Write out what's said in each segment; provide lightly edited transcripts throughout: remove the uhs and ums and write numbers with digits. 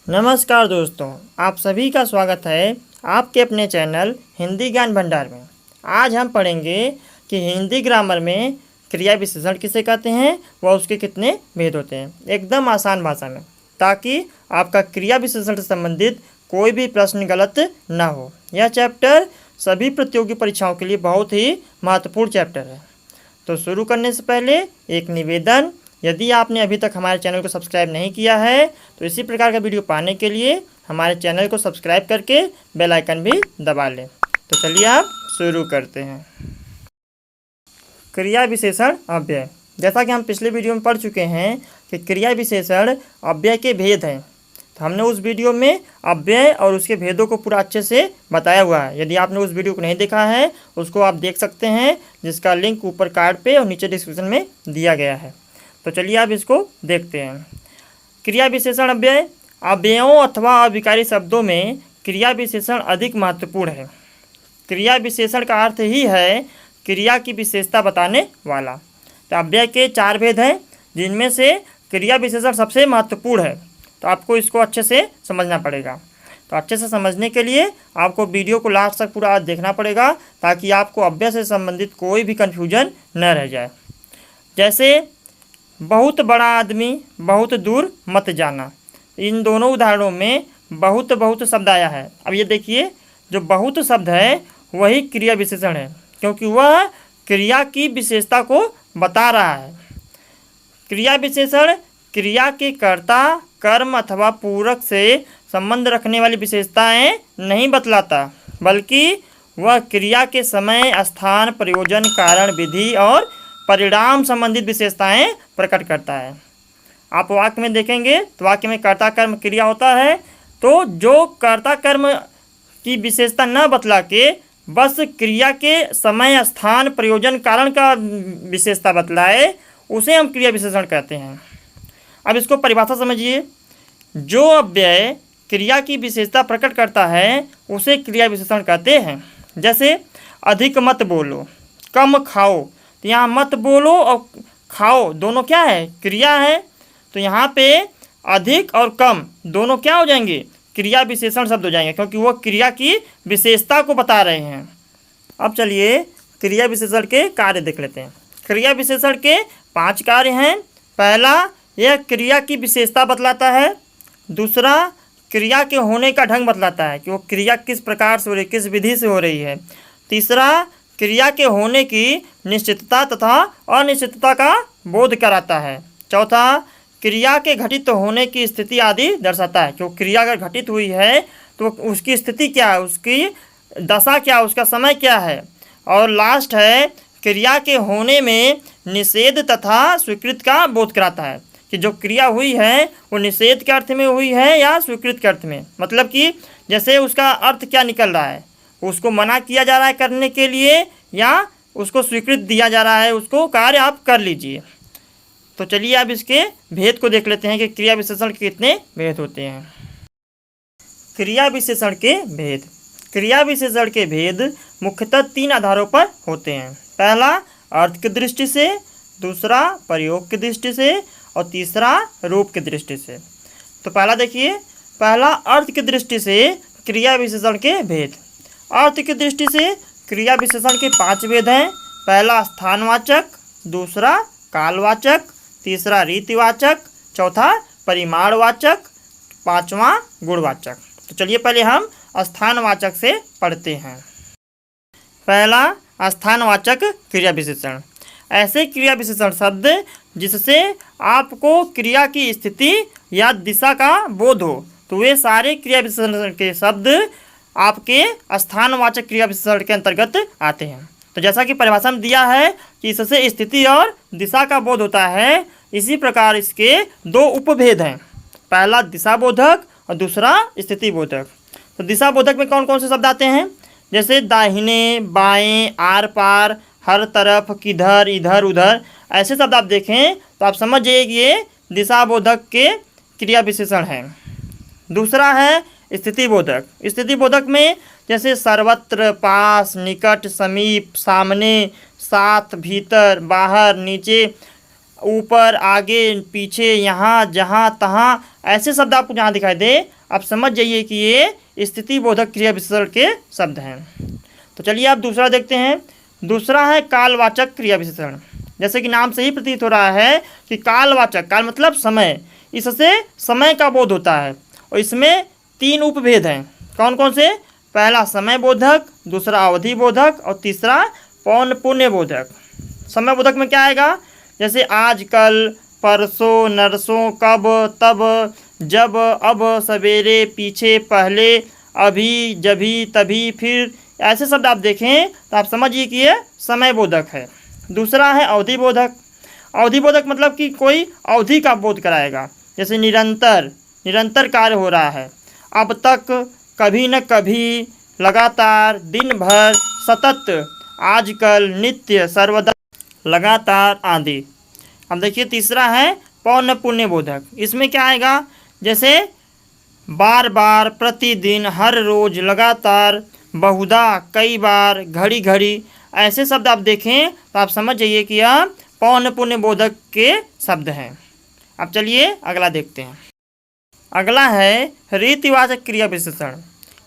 नमस्कार दोस्तों, आप सभी का स्वागत है आपके अपने चैनल हिंदी ज्ञान भंडार में। आज हम पढ़ेंगे कि हिंदी ग्रामर में क्रिया विशेषण किसे कहते हैं व उसके कितने भेद होते हैं, एकदम आसान भाषा में, ताकि आपका क्रिया विशेषण से संबंधित कोई भी प्रश्न गलत ना हो। यह चैप्टर सभी प्रतियोगी परीक्षाओं के लिए बहुत ही महत्वपूर्ण चैप्टर है। तो शुरू करने से पहले एक निवेदन, यदि आपने अभी तक हमारे चैनल को सब्सक्राइब नहीं किया है तो इसी प्रकार का वीडियो पाने के लिए हमारे चैनल को सब्सक्राइब करके बेल आइकन भी दबा लें। तो चलिए आप शुरू करते हैं। क्रिया विशेषण अव्यय। जैसा कि हम पिछले वीडियो में पढ़ चुके हैं कि क्रिया विशेषण अव्यय के भेद हैं, तो हमने उस वीडियो में अव्यय और उसके भेदों को पूरा अच्छे से बताया हुआ है। यदि आपने उस वीडियो को नहीं देखा है उसको आप देख सकते हैं, जिसका लिंक ऊपर कार्ड पे और नीचे डिस्क्रिप्शन में दिया गया है। तो चलिए आप इसको देखते हैं। क्रिया विशेषण अव्यय। अव्ययों अथवा अविकारी शब्दों में क्रिया विशेषण अधिक महत्वपूर्ण है। क्रिया विशेषण का अर्थ ही है क्रिया की विशेषता बताने वाला। तो अव्यय के 4 भेद हैं, जिनमें से क्रिया विशेषण सबसे महत्वपूर्ण है। तो आपको इसको अच्छे से समझना पड़ेगा। तो अच्छे से समझने के लिए आपको वीडियो को लास्ट तक पूरा देखना पड़ेगा, ताकि आपको अव्यय से संबंधित कोई भी कन्फ्यूजन न रह जाए। जैसे बहुत बड़ा आदमी बहुत दूर मत जाना, इन दोनों उदाहरणों में बहुत बहुत शब्द आया है। अब ये देखिए, जो बहुत शब्द है वही क्रिया विशेषण है, क्योंकि वह क्रिया की विशेषता को बता रहा है। क्रिया विशेषण क्रिया के कर्ता, कर्म अथवा पूरक से संबंध रखने वाली विशेषताएं नहीं बतलाता, बल्कि वह क्रिया के समय, स्थान, प्रयोजन, कारण, विधि और परिणाम संबंधित विशेषताएं प्रकट करता है। आप वाक्य में देखेंगे तो वाक्य में कर्ता कर्म क्रिया होता है, तो जो कर्ता कर्म की विशेषता न बतला के बस क्रिया के समय, स्थान, प्रयोजन, कारण का विशेषता बतलाए, उसे हम क्रिया विशेषण कहते हैं। अब इसको परिभाषा समझिए। जो अव्यय क्रिया की विशेषता प्रकट करता है उसे क्रिया विशेषण कहते हैं। जैसे अधिक मत बोलो, कम खाओ, तो यहाँ मत बोलो और खाओ दोनों क्या है? क्रिया है। तो यहाँ पे अधिक और कम दोनों क्या हो जाएंगे? क्रिया विशेषण शब्द हो जाएंगे, क्योंकि वो क्रिया की विशेषता को बता रहे हैं। अब चलिए क्रिया विशेषण के कार्य देख लेते हैं। क्रिया विशेषण के 5 कार्य हैं। पहला, यह क्रिया की विशेषता बतलाता है। दूसरा, क्रिया के होने का ढंग बतलाता है कि वो क्रिया किस प्रकार से हो रही, किस विधि से हो रही है। तीसरा, क्रिया के होने की निश्चितता तथा अनिश्चितता का बोध कराता है। चौथा, क्रिया के घटित होने की स्थिति आदि दर्शाता है कि वो क्रिया अगर घटित हुई है तो उसकी स्थिति क्या है, उसकी दशा क्या है, उसका समय क्या है। और लास्ट है, क्रिया के होने में निषेध तथा स्वीकृत का बोध कराता है कि जो क्रिया हुई है वो निषेध के अर्थ में हुई है या स्वीकृत के अर्थ में। मतलब कि जैसे उसका अर्थ क्या निकल रहा है, उसको मना किया जा रहा है करने के लिए या उसको स्वीकृत दिया जा रहा है, उसको कार्य आप कर लीजिए। तो चलिए अब इसके भेद को देख लेते हैं कि क्रिया विशेषण के कितने भेद होते हैं। क्रिया विशेषण के भेद। क्रिया विशेषण के भेद मुख्यतः 3 आधारों पर होते हैं। पहला, अर्थ की दृष्टि से, दूसरा प्रयोग की दृष्टि से और तीसरा रूप की दृष्टि से। तो पहला देखिए, पहला अर्थ की दृष्टि से क्रिया विशेषण के भेद। अर्थ की दृष्टि से क्रिया विशेषण के 5 भेद हैं। पहला स्थानवाचक, दूसरा कालवाचक, तीसरा रीतिवाचक, चौथा परिमाणवाचक, पांचवा गुणवाचक। तो चलिए पहले हम स्थानवाचक से पढ़ते हैं। पहला, स्थानवाचक क्रिया विशेषण। ऐसे क्रिया विशेषण शब्द जिससे आपको क्रिया की स्थिति या दिशा का बोध हो, तो वे सारे क्रिया विशेषण के शब्द आपके स्थानवाचक क्रिया विशेषण के अंतर्गत आते हैं। तो जैसा कि परिभाषा में दिया है कि इससे स्थिति और दिशा का बोध होता है, इसी प्रकार इसके 2 उपभेद हैं। पहला दिशाबोधक और दूसरा स्थिति बोधक। तो दिशाबोधक में कौन कौन से शब्द आते हैं? जैसे दाहिने, बाएं, आर पार, हर तरफ, किधर, इधर, उधर, ऐसे शब्द आप देखें तो आप समझ जाइए कि ये दिशाबोधक के क्रिया विशेषण हैं। दूसरा है स्थिति बोधक। स्थिति बोधक में जैसे सर्वत्र, पास, निकट, समीप, सामने, साथ, भीतर, बाहर, नीचे, ऊपर, आगे, पीछे, यहाँ, जहाँ, तहाँ, ऐसे शब्द आपको जहाँ दिखाई दे आप समझ जाइए कि ये स्थिति बोधक क्रिया विशेषण के शब्द हैं। तो चलिए आप दूसरा देखते हैं। दूसरा है कालवाचक क्रिया विशेषण। जैसे कि नाम से ही प्रतीत हो रहा है कि कालवाचक, काल मतलब समय, इससे समय का बोध होता है और इसमें 3 उपभेद हैं। कौन कौन से? पहला समय बोधक, दूसरा अवधि बोधक और तीसरा पौन पुण्य बोधक। समय बोधक में क्या आएगा? जैसे आज, कल, परसों, नरसों, कब, तब, जब, अब, सवेरे, पीछे, पहले, अभी, जभी, तभी, फिर, ऐसे शब्द आप देखें तो आप समझिए कि ये समय बोधक है। दूसरा है अवधि बोधक। अवधि बोधक मतलब कि कोई अवधि का बोध कराएगा। जैसे निरंतर, निरंतर कार्य हो रहा है, अब तक, कभी न कभी, लगातार, दिन भर, सतत, आजकल, नित्य, सर्वदा, लगातार आदि। अब देखिए तीसरा है पौन पुण्य बोधक। इसमें क्या आएगा? जैसे बार बार, प्रतिदिन, हर रोज, लगातार, बहुधा, कई बार, घड़ी घड़ी, ऐसे शब्द आप देखें तो आप समझ जाइए कि यह पौन पुण्य बोधक के शब्द हैं। अब चलिए अगला देखते हैं। अगला है रीतिवाचक क्रिया विशेषण।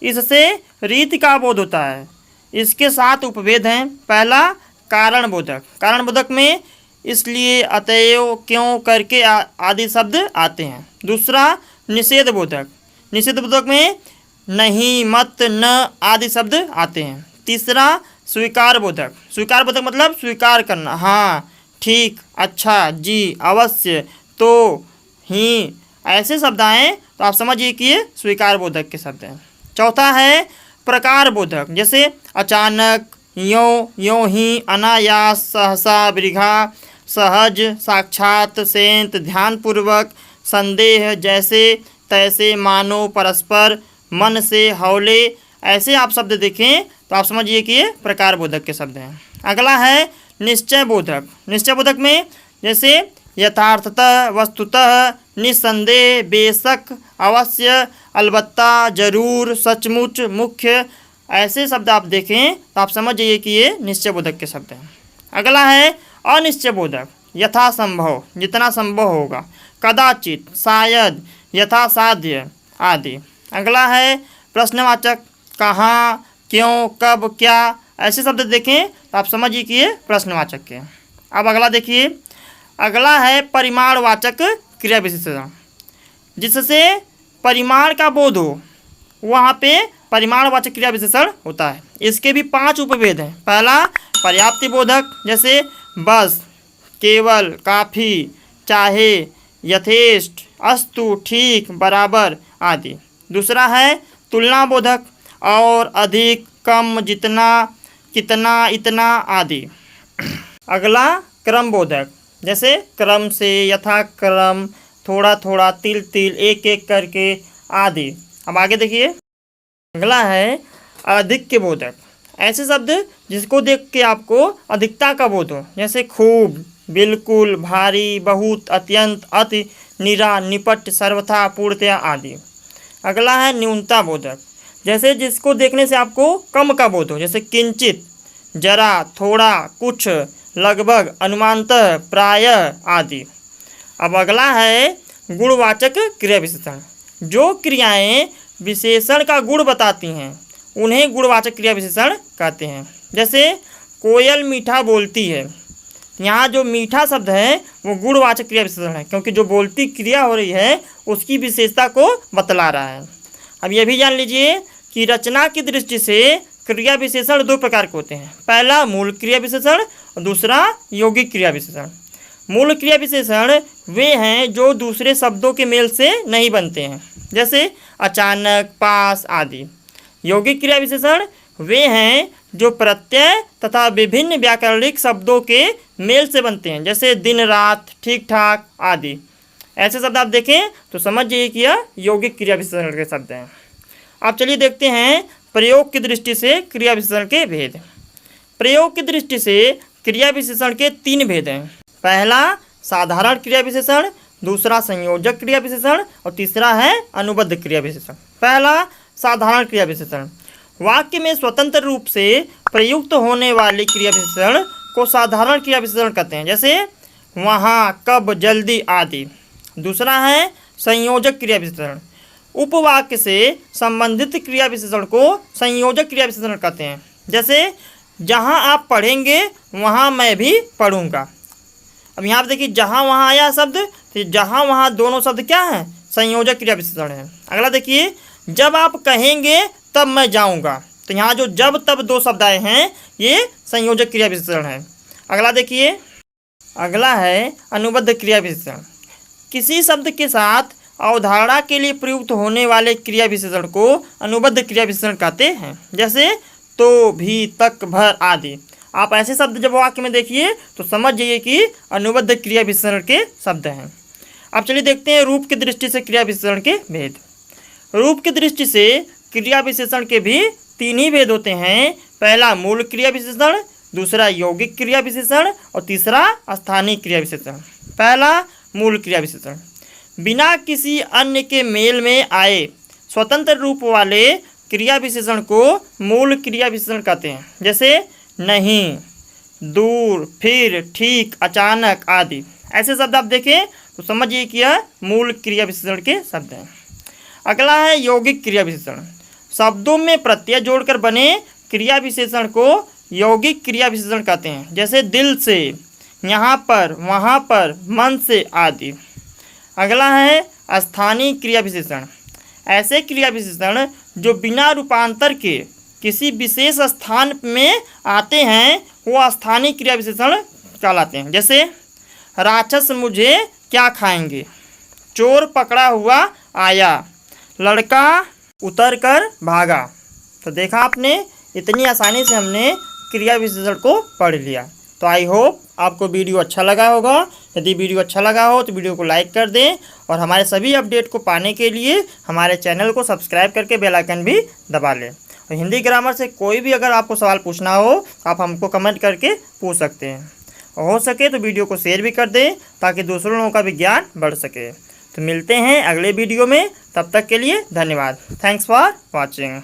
इससे रीति का बोध होता है। इसके 7 उपभेद हैं। पहला कारण बोधक। कारण बोधक में इसलिए, अतएव, क्यों, करके आदि शब्द आते हैं। दूसरा निषेध बोधक। निषेध बोधक में नहीं, मत, न आदि शब्द आते हैं। तीसरा स्वीकार बोधक। स्वीकार बोधक मतलब स्वीकार करना, हाँ, ठीक, अच्छा, जी, अवश्य, तो, ही, ऐसे शब्द आए तो आप समझिए कि ये स्वीकार बोधक के शब्द हैं। चौथा है प्रकार बोधक। जैसे अचानक, यों, यों ही, अनायास, सहसा, वृथा, सहज, साक्षात, सेंत, ध्यानपूर्वक, संदेह, जैसे, तैसे, मानो, परस्पर, मन से, हौले, ऐसे आप शब्द देखें तो आप समझिए कि ये प्रकार बोधक के शब्द हैं। अगला है निश्चय बोधक। निश्चय बोधक में जैसे यथार्थतः, वस्तुतः, निस्संदेह, बेशक, अवश्य, अलबत्ता, जरूर, सचमुच, मुख्य, ऐसे शब्द आप देखें तो आप समझ जाइए कि ये निश्चय बोधक के शब्द हैं। अगला है अनिश्चय बोधक। यथासंभव, जितना संभव होगा, कदाचित, शायद, यथासाध्य आदि। अगला है प्रश्नवाचक। कहाँ, क्यों, कब, क्या, ऐसे शब्द देखें तो आप समझिए कि ये प्रश्नवाचक के। अब अगला देखिए। अगला है परिमाणवाचक क्रिया विशेषण। जिससे परिमाण का बोध हो वहाँ पे परिमाणवाचक क्रिया विशेषण होता है। इसके भी 5 उपभेद हैं। पहला पर्याप्ति बोधक। जैसे बस, केवल, काफ़ी, चाहे, यथेष्ट, अस्तु, ठीक, बराबर आदि। दूसरा है तुलना बोधक। और, अधिक, कम, जितना, कितना, इतना आदि। अगला क्रम बोधक। जैसे क्रम से, यथाक्रम, थोड़ा थोड़ा, तिल तिल, एक एक करके आदि। अब आगे देखिए। अगला है अधिक बोधक। ऐसे शब्द जिसको देख के आपको अधिकता का बोध हो। जैसे खूब, बिल्कुल, भारी, बहुत, अत्यंत, अति, निरा, निपट, सर्वथा, पूर्णतया आदि। अगला है न्यूनता बोधक। जैसे जिसको देखने से आपको कम का बोध हो। जैसे किंचित, जरा, थोड़ा, कुछ, लगभग, अनुमानतः, प्रायः आदि। अब अगला है गुणवाचक क्रिया विशेषण। जो क्रियाएं विशेषण का गुण बताती हैं उन्हें गुणवाचक क्रिया विशेषण कहते हैं। जैसे कोयल मीठा बोलती है। यहाँ जो मीठा शब्द है वो गुणवाचक क्रिया विशेषण है, क्योंकि जो बोलती क्रिया हो रही है उसकी विशेषता को बतला रहा है। अब ये भी जान लीजिए कि रचना की दृष्टि से क्रिया विशेषण 2 प्रकार के होते हैं। पहला मूल क्रिया विशेषण और दूसरा यौगिक क्रिया विशेषण। मूल क्रिया विशेषण वे हैं जो दूसरे शब्दों के मेल से नहीं बनते हैं। जैसे अचानक, पास आदि। यौगिक क्रिया विशेषण वे हैं जो प्रत्यय तथा विभिन्न व्याकरणिक शब्दों के मेल से बनते हैं। जैसे दिन, रात, ठीक ठाक आदि। ऐसे शब्द आप देखें तो समझ जाइए कि यह यौगिक क्रिया विशेषण के शब्द हैं। अब चलिए देखते हैं प्रयोग की दृष्टि से क्रिया विशेषण के भेद। प्रयोग की दृष्टि से क्रिया विशेषण के 3 भेद हैं। पहला साधारण क्रिया विशेषण, दूसरा संयोजक क्रिया विशेषण और तीसरा है अनुबद्ध क्रिया विशेषण। पहला साधारण क्रिया विशेषण। वाक्य में स्वतंत्र रूप से प्रयुक्त होने वाली क्रिया विशेषण को साधारण क्रिया विशेषण कहते हैं। जैसे वहाँ, कब, जल्दी आदि। दूसरा है संयोजक क्रिया विशेषण। उपवाक्य से संबंधित क्रिया विशेषण को संयोजक क्रिया विशेषण कहते हैं। जैसे जहाँ आप पढ़ेंगे वहाँ मैं भी पढ़ूँगा। अब यहाँ पर देखिए जहाँ वहाँ आया शब्द, तो जहाँ वहाँ दोनों शब्द क्या हैं, संयोजक क्रिया विशेषण है। अगला देखिए जब आप कहेंगे तब मैं जाऊँगा, तो यहाँ जो जब तब दो शब्द आए हैं ये संयोजक क्रिया विशेषण है। अगला देखिए, अगला है अनुबद्ध क्रिया विशेषण। किसी शब्द के साथ अवधारणा के लिए प्रयुक्त होने वाले क्रिया विशेषण को अनुबद्ध क्रिया विशेषण कहते हैं। जैसे तो, भी, तक, भर आदि। आप ऐसे शब्द जब वाक्य में देखिए तो समझ जाइए कि अनुबद्ध क्रिया विशेषण के शब्द हैं। अब चलिए देखते हैं रूप की दृष्टि से क्रिया विशेषण के भेद। रूप की दृष्टि से क्रिया विशेषण के भी तीन ही भेद होते हैं। पहला मूल क्रिया विशेषण, दूसरा यौगिक क्रिया विशेषण और तीसरा स्थानिक क्रिया विशेषण। पहला मूल क्रिया विशेषण, बिना किसी अन्य के मेल में आए स्वतंत्र रूप वाले क्रिया विशेषण को मूल क्रिया विशेषण कहते हैं। जैसे नहीं, दूर, फिर, ठीक, अचानक आदि। ऐसे शब्द आप देखें तो समझिए कि यह मूल क्रिया विशेषण के शब्द हैं। अगला है यौगिक क्रिया विशेषण। शब्दों में प्रत्यय जोड़कर बने क्रिया विशेषण को यौगिक क्रिया विशेषण कहते हैं। जैसे दिल से, यहाँ पर, वहाँ पर, मन से आदि। अगला है स्थानीय क्रिया विशेषण। ऐसे क्रिया विशेषण जो बिना रूपांतर के किसी विशेष स्थान में आते हैं वो स्थानीय क्रिया विशेषण कहलाते हैं। जैसे राक्षस मुझे क्या खाएंगे, चोर पकड़ा हुआ आया, लड़का उतर कर भागा। तो देखा आपने, इतनी आसानी से हमने क्रिया विशेषण को पढ़ लिया। तो आई होप आपको वीडियो अच्छा लगा होगा। यदि वीडियो अच्छा लगा हो तो वीडियो को लाइक कर दें और हमारे सभी अपडेट को पाने के लिए हमारे चैनल को सब्सक्राइब करके बेल आइकन भी दबा लें। और हिंदी ग्रामर से कोई भी अगर आपको सवाल पूछना हो आप हमको कमेंट करके पूछ सकते हैं। और हो सके तो वीडियो को शेयर भी कर दें ताकि दूसरों लोगों का भी ज्ञान बढ़ सके। तो मिलते हैं अगले वीडियो में, तब तक के लिए धन्यवाद। Thanks for watching.